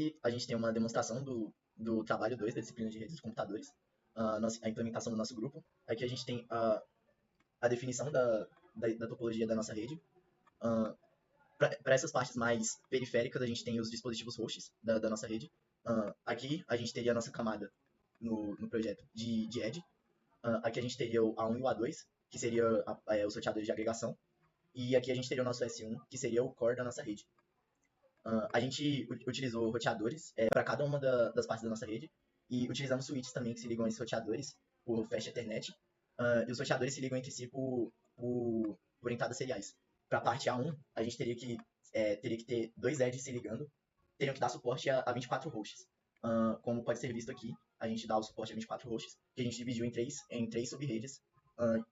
Aqui a gente tem uma demonstração do trabalho 2 da disciplina de redes de computadores, a implementação do nosso grupo. Aqui a gente tem a definição da topologia da nossa rede. Para essas partes mais periféricas, a gente tem os dispositivos hosts da nossa rede. Aqui a gente teria a nossa camada no projeto de Edge. Aqui a gente teria o A1 e o A2, que seria os roteadores de agregação. E aqui a gente teria o nosso S1, que seria o core da nossa rede. A gente utilizou roteadores para cada uma das partes da nossa rede. E utilizamos switches também que se ligam a esses roteadores por Fast Ethernet. E os roteadores se ligam entre si por entradas seriais. Para a parte A1, a gente teria que ter dois edges se ligando, teriam que dar suporte a 24 hosts. Como pode ser visto aqui, a gente dá o suporte a 24 hosts, que a gente dividiu em três sub-redes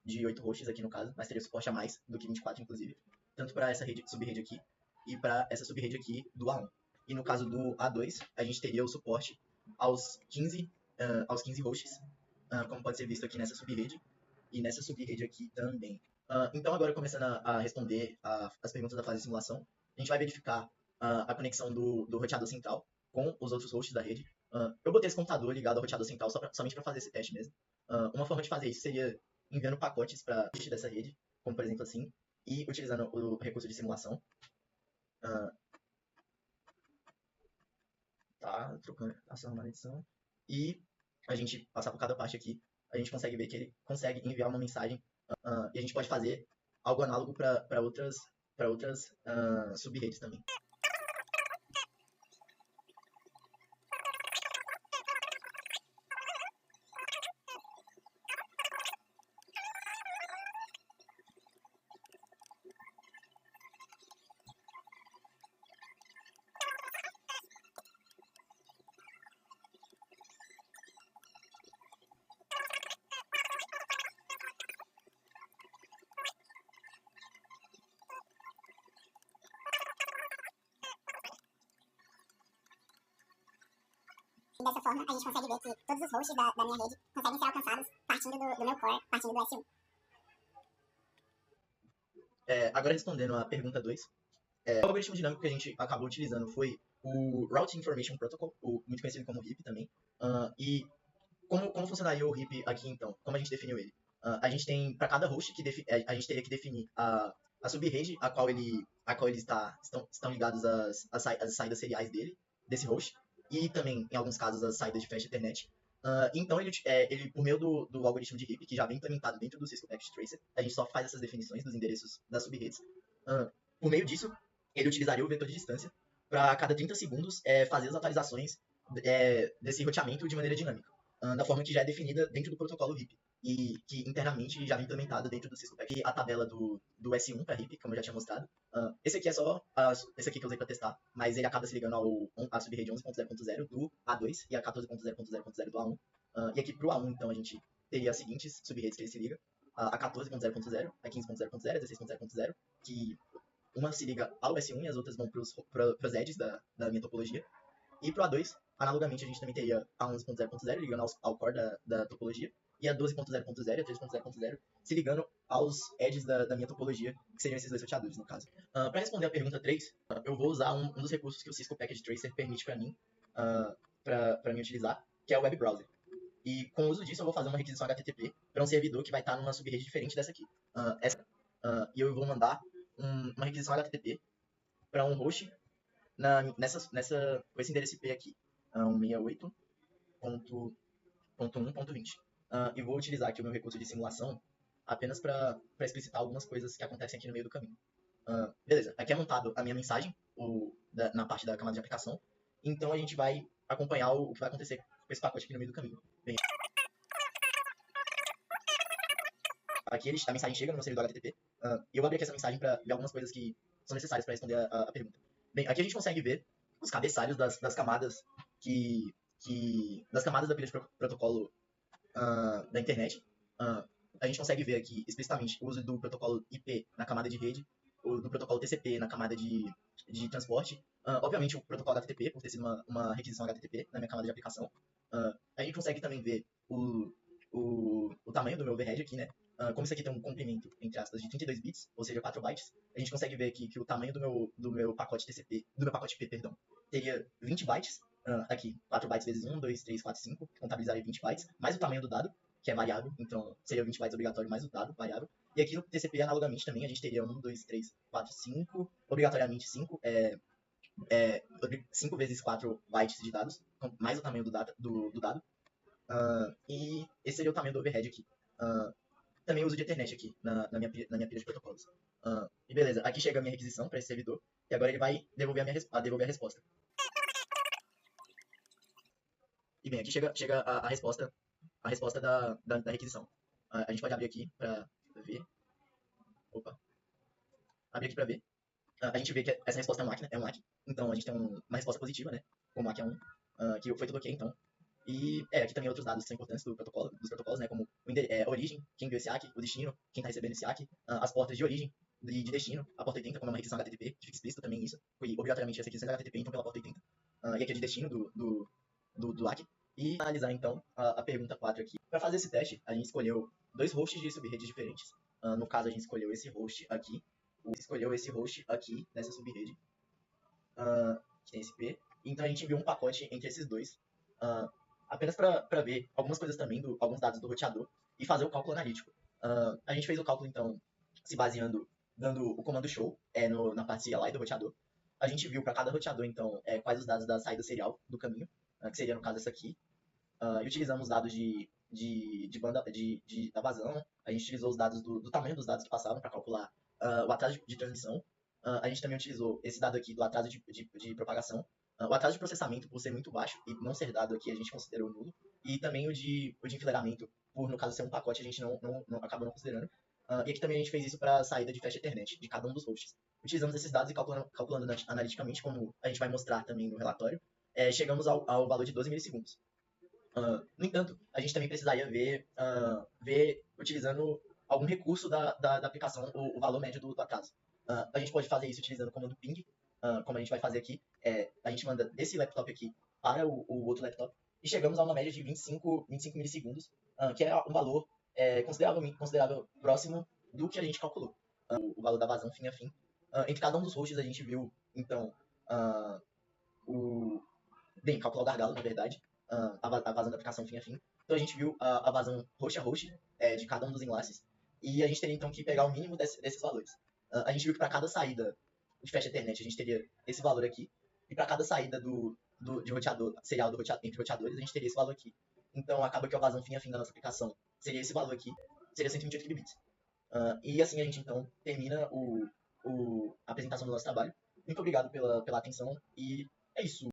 de 8 hosts aqui no caso, mas teria suporte a mais do que 24 inclusive, tanto para essa sub-rede aqui e para essa sub-rede aqui do A1. E no caso do A2, a gente teria o suporte aos 15 hosts, como pode ser visto aqui nessa sub-rede, e nessa sub-rede aqui também. Então, agora começando a responder as perguntas da fase de simulação, a gente vai verificar a conexão do roteador central com os outros hosts da rede. Eu botei esse computador ligado ao roteador central somente para fazer esse teste mesmo. Uma forma de fazer isso seria enviando pacotes para host dessa rede, como por exemplo assim, e utilizando o recurso de simulação. Tá, trocando a edição. E a gente passar por cada parte aqui, a gente consegue ver que ele consegue enviar uma mensagem e a gente pode fazer algo análogo para outras sub-redes também. Dessa forma, a gente consegue ver que todos os hosts da minha rede conseguem ser alcançados partindo do meu core, partindo do S1. Agora respondendo a pergunta 2, o algoritmo dinâmico que a gente acabou utilizando foi o Route Information Protocol, muito conhecido como RIP também. E como funcionaria o RIP aqui então? Como a gente definiu ele? A gente tem, para cada host, a gente teria que definir a sub-rede a qual estão ligadas as saídas seriais desse host, e também, em alguns casos, as saídas de Fast Ethernet. Então, ele por meio do algoritmo de RIP, que já vem implementado dentro do Cisco Packet Tracer, a gente só faz essas definições dos endereços das sub-redes. Por meio disso, ele utilizaria o vetor de distância para, cada 30 segundos, fazer as atualizações desse roteamento de maneira dinâmica, da forma que já é definida dentro do protocolo RIP, e que internamente já vem implementada dentro do Cisco Packet. A tabela do S1 para RIP, como eu já tinha mostrado. Esse aqui é só esse aqui que eu usei para testar, mas ele acaba se ligando à sub-rede 11.0.0 do A2 e a 14.0.0.0 do A1. E aqui para o A1, então, a gente teria as seguintes sub-redes que ele se liga: a 14.0.0, a 15.0.0, a 16.0.0, que uma se liga ao S1 e as outras vão para os edges da minha topologia. E para o A2, analogamente, a gente também teria a 11.0.0 ligando ao core da topologia, e a 12.0.0 e a 13.0.0 se ligando aos edges da minha topologia, que seriam esses dois roteadores, no caso. Para responder a pergunta 3, eu vou usar um dos recursos que o Cisco Packet Tracer permite para mim, para mim utilizar, que é o Web Browser. E com o uso disso, eu vou fazer uma requisição HTTP para um servidor que vai estar numa sub-rede diferente dessa aqui. E eu vou mandar uma requisição HTTP para um host com esse endereço IP aqui, 168.1.20. E vou utilizar aqui o meu recurso de simulação apenas para explicitar algumas coisas que acontecem aqui no meio do caminho. Beleza, aqui é montado a minha mensagem na parte da camada de aplicação, então a gente vai acompanhar o que vai acontecer com esse pacote aqui no meio do caminho. Bem, aqui a mensagem chega no meu servidor HTTP, e eu vou abrir aqui essa mensagem para ver algumas coisas que são necessárias para responder a pergunta. Bem, aqui a gente consegue ver os cabeçalhos das camadas das camadas da pilha de protocolo da internet. A gente consegue ver aqui explicitamente o uso do protocolo IP na camada de rede, o do protocolo TCP na camada de transporte. Obviamente o protocolo HTTP, por ter sido uma requisição HTTP na minha camada de aplicação. A gente consegue também ver o tamanho do meu overhead aqui, né? como isso aqui tem um comprimento, entre aspas, de 32 bits, ou seja, 4 bytes, a gente consegue ver aqui que o tamanho do meu pacote TCP, do meu pacote P, perdão, teria 20 bytes, aqui, 4 bytes vezes 1, 2, 3, 4, 5, que contabilizaria 20 bytes, mais o tamanho do dado, que é variável, então seria 20 bytes obrigatório mais o dado variável. E aqui no TCP, analogamente, também a gente teria 1, 2, 3, 4, 5, obrigatoriamente 5, 5 vezes 4 bytes de dados, mais o tamanho do dado. E esse seria o tamanho do overhead aqui. Também uso de Ethernet aqui na minha pilha de protocolos. E beleza, aqui chega a minha requisição para esse servidor, e agora ele vai devolver a resposta. E bem, aqui chega a resposta da requisição. A gente pode abrir aqui para ver. Opa. Abrir aqui para ver. A gente vê que essa resposta é um MAC. Então a gente tem uma resposta positiva, né? O MAC é 1, que foi tudo ok, então. E aqui também outros dados que são importantes dos protocolos, né? Como a origem, quem viu esse ACK, o destino, quem está recebendo esse ACK, as portas de origem e de destino, a porta 80, como é uma requisição HTTP, que fica explícito também isso. Foi obrigatoriamente essa requisição HTTP, então pela porta 80. E aqui é de destino do ACK. E analisar então a pergunta 4 aqui. Para fazer esse teste, a gente escolheu 2 hosts de subredes diferentes. No caso, a gente escolheu esse host aqui. Nessa subrede, que tem esse P. Então a gente enviou um pacote entre esses dois, apenas para ver algumas coisas também, alguns dados do roteador, e fazer o cálculo analítico. A gente fez o cálculo, então, se baseando, dando o comando show na parte CLI do roteador. A gente viu para cada roteador, então, quais os dados da saída serial do caminho, que seria, no caso, essa aqui. E utilizamos dados da vazão. A gente utilizou os dados do tamanho dos dados que passavam para calcular o atraso de transmissão. A gente também utilizou esse dado aqui do atraso de propagação. O atraso de processamento, por ser muito baixo e não ser dado aqui, a gente considerou nulo. E também o de enfileiramento, por no caso ser um pacote, a gente acabou não considerando. E aqui também a gente fez isso para a saída de flash Ethernet de cada um dos hosts. Utilizamos esses dados e calculando analiticamente, como a gente vai mostrar também no relatório, chegamos ao valor de 12 milissegundos. No entanto, a gente também precisaria ver utilizando algum recurso da aplicação, o valor médio do atraso. A gente pode fazer isso utilizando o comando ping, como a gente vai fazer aqui. A gente manda desse laptop aqui para o outro laptop e chegamos a uma média de 25 milissegundos, que é um valor considerável próximo do que a gente calculou. O valor da vazão fim a fim. Entre cada um dos hosts a gente viu, então, calcular o gargalo, na verdade, a vazão da aplicação fim a fim. Então a gente viu a vazão host a host de cada um dos enlaces, e a gente teria então que pegar o mínimo desses valores. A gente viu que para cada saída de flash Ethernet a gente teria esse valor aqui, e para cada saída de roteador, serial entre roteadores, a gente teria esse valor aqui. Então acaba que a vazão fim a fim da nossa aplicação seria esse valor aqui, seria 128 kilobits. E assim a gente então termina a apresentação do nosso trabalho. Muito obrigado pela atenção, e é isso.